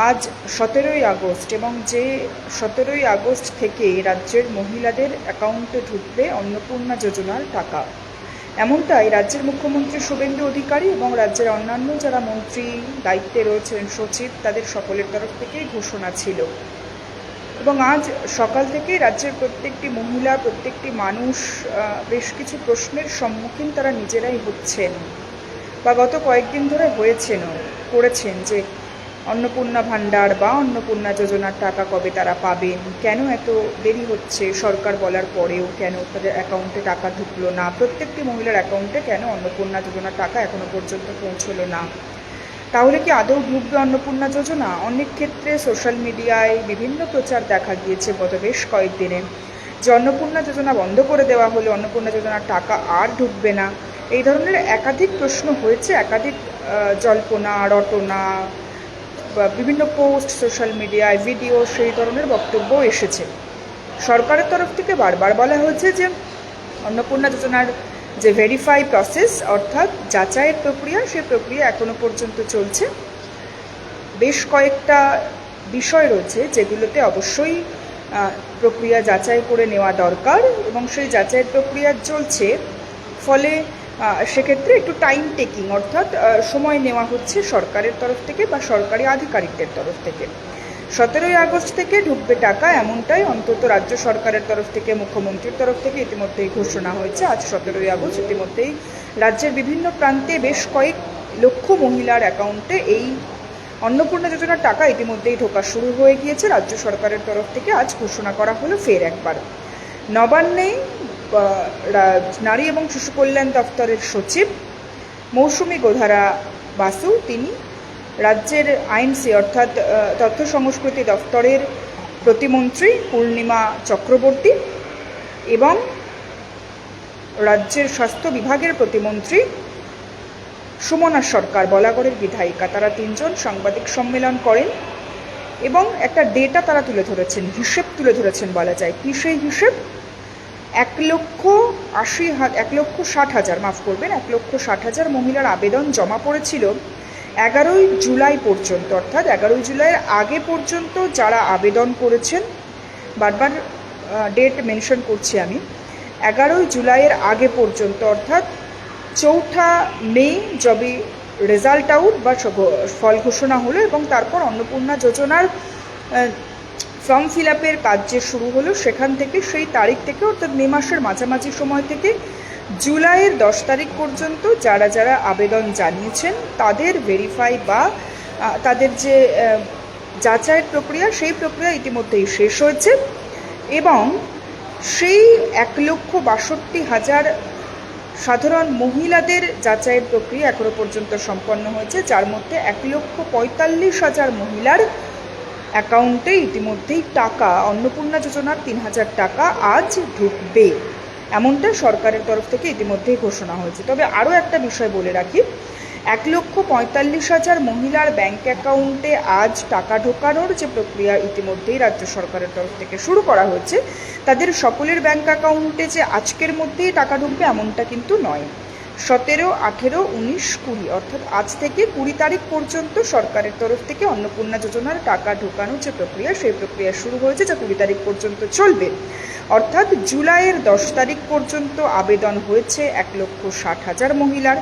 আজ 17ই আগস্ট এবং যে 17ই আগস্ট থেকে রাজ্যের মহিলাদের অ্যাকাউন্টে ঢুকবে অন্নপূর্ণা যোজনার টাকা, এমনটাই রাজ্যের মুখ্যমন্ত্রী শুভেন্দু অধিকারী এবং রাজ্যের অন্যান্য যারা মন্ত্রী দায়িত্বে রয়েছেন, সচিব, তাদের সকলের তরফ থেকেই ঘোষণা ছিল। এবং আজ সকাল থেকেই রাজ্যের প্রত্যেকটি মহিলা, প্রত্যেকটি মানুষ বেশ কিছু প্রশ্নের সম্মুখীন তারা নিজেরাই হচ্ছেন বা গত কয়েকদিন ধরে করেছেন যে অন্নপূর্ণা ভাণ্ডার বা অন্নপূর্ণা যোজনার টাকা কবে তারা পাবেন, কেন এত দেরি হচ্ছে, সরকার বলার পরেও কেন তাদের অ্যাকাউন্টে টাকা ঢুকলো না, প্রত্যেকটি মহিলার অ্যাকাউন্টে কেন অন্নপূর্ণা যোজনার টাকা এখনো পর্যন্ত পৌঁছলো না, তাহলে কি আদৌ ঢুকবে অন্নপূর্ণা যোজনা। অনেক ক্ষেত্রে সোশ্যাল মিডিয়ায় বিভিন্ন প্রচার দেখা গিয়েছে গত বেশ কয়েকদিনে যে অন্নপূর্ণা যোজনা বন্ধ করে দেওয়া হলে অন্নপূর্ণা যোজনার টাকা আর ঢুকবে না। এই ধরনের একাধিক প্রশ্ন হয়েছে, একাধিক জল্পনা রটনা বা বিভিন্ন পোস্ট সোশ্যাল মিডিয়ায়, ভিডিও, সেই ধরনের বক্তব্য এসেছে। সরকারের তরফ থেকে বারবার বলা হয়েছে যে অন্নপূর্ণা যোজনার যে ভেরিফাই প্রসেস অর্থাৎ যাচাইয়ের প্রক্রিয়া, সেই প্রক্রিয়া এখনো পর্যন্ত চলছে। বেশ কয়েকটা বিষয় রয়েছে যেগুলোতে অবশ্যই প্রক্রিয়া যাচাই করে নেওয়া দরকার এবং সেই যাচাইয়ের প্রক্রিয়া চলছে, ফলে সেক্ষেত্রে একটু টাইম টেকিং অর্থাৎ সময় নেওয়া হচ্ছে সরকারের তরফ থেকে বা সরকারি আধিকারিকদের তরফ থেকে। 17ই আগস্ট থেকে ঢুকবে টাকা, এমনটাই অন্তত রাজ্য সরকারের তরফ থেকে, মুখ্যমন্ত্রীর তরফ থেকে ইতিমধ্যেই ঘোষণা হয়েছে। আজ 17ই আগস্ট ইতিমধ্যেই রাজ্যের বিভিন্ন প্রান্তে বেশ কয়েক লক্ষ মহিলার অ্যাকাউন্টে এই অন্নপূর্ণা যোজনার টাকা ইতিমধ্যেই ঢোকা শুরু হয়ে গিয়েছে। রাজ্য সরকারের তরফ থেকে আজ ঘোষণা করা হলো ফের একবার। নবান্নে নারী এবং শিশু কল্যাণ দপ্তরের সচিব মৌসুমী গোধারা বাসু, তিনি রাজ্যের আইনসি অর্থাৎ তথ্য সংস্কৃতি দপ্তরের প্রতিমন্ত্রী পূর্ণিমা চক্রবর্তী এবং রাজ্যের স্বাস্থ্য বিভাগের প্রতিমন্ত্রী সুমনা সরকার, বলাগড়ের বিধায়িকা, তারা তিনজন সাংবাদিক সম্মেলন করেন এবং একটা ডেটা তারা তুলে ধরেছেন, হিসেব তুলে ধরেছেন বলা যায়। কি সেই হিসেব? 1,60,000 মহিলার আবেদন জমা পড়েছিল 11ই জুলাই পর্যন্ত, অর্থাৎ 11ই জুলাইয়ের আগে পর্যন্ত যারা আবেদন করেছেন, বারবার ডেট মেনশন করছি আমি, 11ই জুলাইয়ের আগে পর্যন্ত, অর্থাৎ 4 মে যবে রেজাল্ট আউট বা ফল ঘোষণা হলো এবং তারপর অন্নপূর্ণা যোজনার ফর্ম ফিল আপের কাজ যে শুরু হলো, সেখান থেকে সেই তারিখ থেকে অর্থাৎ মে মাসের মাঝামাঝি সময় থেকে জুলাইয়ের 10 তারিখ পর্যন্ত যারা যারা আবেদন জানিয়েছেন তাদের ভেরিফাই বা তাদের যে যাচাইয়ের প্রক্রিয়া, সেই প্রক্রিয়া ইতিমধ্যেই শেষ হয়েছে এবং সেই 1,62,000 সাধারণ মহিলাদের যাচাইয়ের প্রক্রিয়া এখনো পর্যন্ত সম্পন্ন হয়েছে, যার মধ্যে 1,45,000 মহিলার অ্যাকাউন্টে ইতিমধ্যেই টাকা, অন্নপূর্ণা যোজনার 3,000 টাকা আজ ঢুকবে, এমনটা সরকারের তরফ থেকে ইতিমধ্যেই ঘোষণা হয়েছে। তবে আরও একটা বিষয় বলে রাখি, 1,45,000 মহিলার ব্যাংক অ্যাকাউন্টে আজ টাকা ঢোকানোর যে প্রক্রিয়া ইতিমধ্যেই রাজ্য সরকারের তরফ থেকে শুরু করা হয়েছে, তাদের সকলের ব্যাংক অ্যাকাউন্টে যে আজকের মধ্যেই টাকা ঢুকবে এমনটা কিন্তু নয়। 17, 18, 19, 20 অর্থাৎ আজ থেকে 20 তারিখ পর্যন্ত সরকারের তরফ থেকে অন্নপূর্ণা যোজনার টাকা ঢোকানোর যে প্রক্রিয়া, সেই প্রক্রিয়া শুরু হয়েছে, যা 20 তারিখ পর্যন্ত চলবে। অর্থাৎ জুলাইয়ের 10 তারিখ পর্যন্ত আবেদন হয়েছে 1,60,000 মহিলার,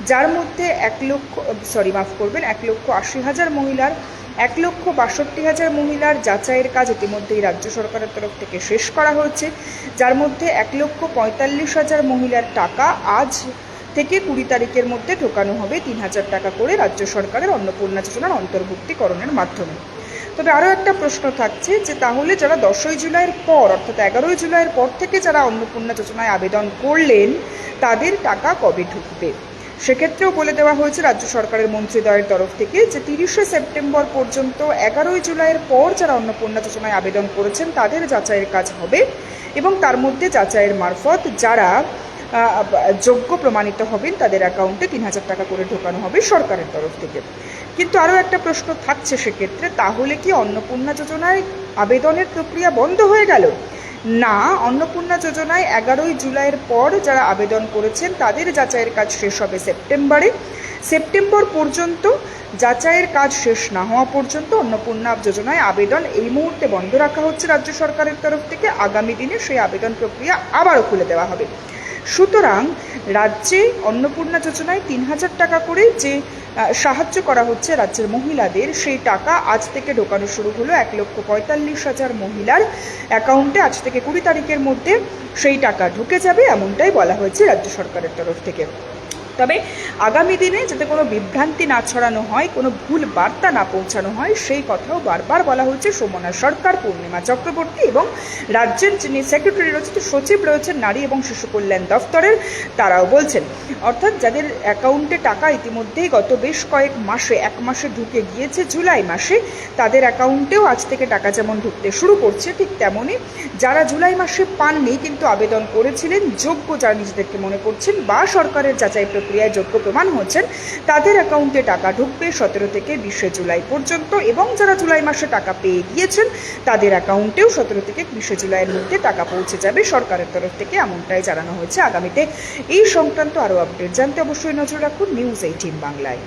যার মধ্যে 1,80,000 মহিলার, 1,62,000 মহিলার যাচাইয়ের কাজ ইতিমধ্যেই রাজ্য সরকারের তরফ থেকে শেষ করা হয়েছে, যার মধ্যে 1,45,000 মহিলার টাকা আজ থেকে 20 তারিখের মধ্যে ঢোকানো হবে 3,000 টাকা করে রাজ্য সরকারের অন্নপূর্ণা যোজনার অন্তর্ভুক্তিকরণের মাধ্যমে। তবে আরও একটা প্রশ্ন থাকছে যে তাহলে যারা 10ই জুলাইয়ের পর অর্থাৎ 11ই জুলাইয়ের পর থেকে যারা অন্নপূর্ণা যোজনায় আবেদন করলেন, তাদের টাকা কবে ঢুকবে? সেক্ষেত্রেও বলে দেওয়া হয়েছে রাজ্য সরকারের মন্ত্রীদ্বয়ের তরফ থেকে যে 30শে সেপ্টেম্বর পর্যন্ত 11ই জুলাইয়ের পর যারা অন্নপূর্ণা যোজনায় আবেদন করেছেন তাদের যাচাইয়ের কাজ হবে এবং তার মধ্যে যাচাইয়ের মারফত যারা যোগ্য প্রমাণিত হবেন তাদের অ্যাকাউন্টে 3,000 টাকা করে ঢোকানো হবে সরকারের তরফ থেকে। কিন্তু আরও একটা প্রশ্ন থাকছে সেক্ষেত্রে, তাহলে কি অন্নপূর্ণা যোজনায় আবেদনের প্রক্রিয়া বন্ধ হয়ে গেল? না, অন্নপূর্ণা যোজনায় 11ই জুলাইয়ের পর যারা আবেদন করেছেন তাদের যাচাইয়ের কাজ শেষ হবে সেপ্টেম্বর পর্যন্ত যাচাইয়ের কাজ শেষ না হওয়া পর্যন্ত অন্নপূর্ণা যোজনায় আবেদন এই মুহূর্তে বন্ধ রাখা হচ্ছে রাজ্য সরকারের তরফ থেকে। আগামী দিনে সেই আবেদন প্রক্রিয়া আবারও খুলে দেওয়া হবে। সুতরাং রাজ্যে অন্নপূর্ণা যোজনায় ৩,০০০ টাকা করে যে সাহায্য করা হচ্ছে রাজ্যের মহিলাদের, সেই টাকা আজ থেকে ঢোকানো শুরু হলো ১,৪৫,০০০ মহিলার অ্যাকাউন্টে। আজ থেকে ২০ তারিখের মধ্যে সেই টাকা ঢুকে যাবে, এমনটাই বলা হয়েছে রাজ্য সরকারের তরফ থেকে। তবে আগামী দিনে যাতে কোনো বিভ্রান্তি না ছড়ানো হয়, কোনো ভুল বার্তা না পৌঁছানো হয়, সেই কথাও বারবার বলা হচ্ছে শোভনা সরকার, পূর্ণিমা চক্রবর্তী এবং রাজ্যের যিনি সেক্রেটারি রয়েছে, সচিব রয়েছেন নারী এবং শিশু কল্যাণ দফতরের, তারাও বলছেন। অর্থাৎ যাদের অ্যাকাউন্টে টাকা ইতিমধ্যেই গত বেশ কয়েক মাসে, এক মাসে ঢুকে গিয়েছে জুলাই মাসে, তাদের অ্যাকাউন্টেও আজ থেকে টাকা যেমন ঢুকতে শুরু করছে, ঠিক তেমনই যারা জুলাই মাসে পাননি কিন্তু আবেদন করেছিলেন, যোগ্য যারা নিজেদেরকে মনে করছেন বা সরকারের যাচাই প্রক্রিয়ায় যোগ্য প্রমাণ হচ্ছেন, তাদের অ্যাকাউন্টে টাকা ঢুকবে ১৭ থেকে ২০ জুলাই পর্যন্ত। এবং যারা জুলাই মাসে টাকা পেয়ে গিয়েছেন তাদের অ্যাকাউন্টেও ১৭ থেকে ২০ জুলাইয়ের মধ্যে টাকা পৌঁছে যাবে সরকারের তরফ থেকে, এমনটাই জানানো হয়েছে। আগামীতে এই সংক্রান্ত আরও আপডেট জানতে অবশ্যই নজর রাখুন নিউজ 18 বাংলায়।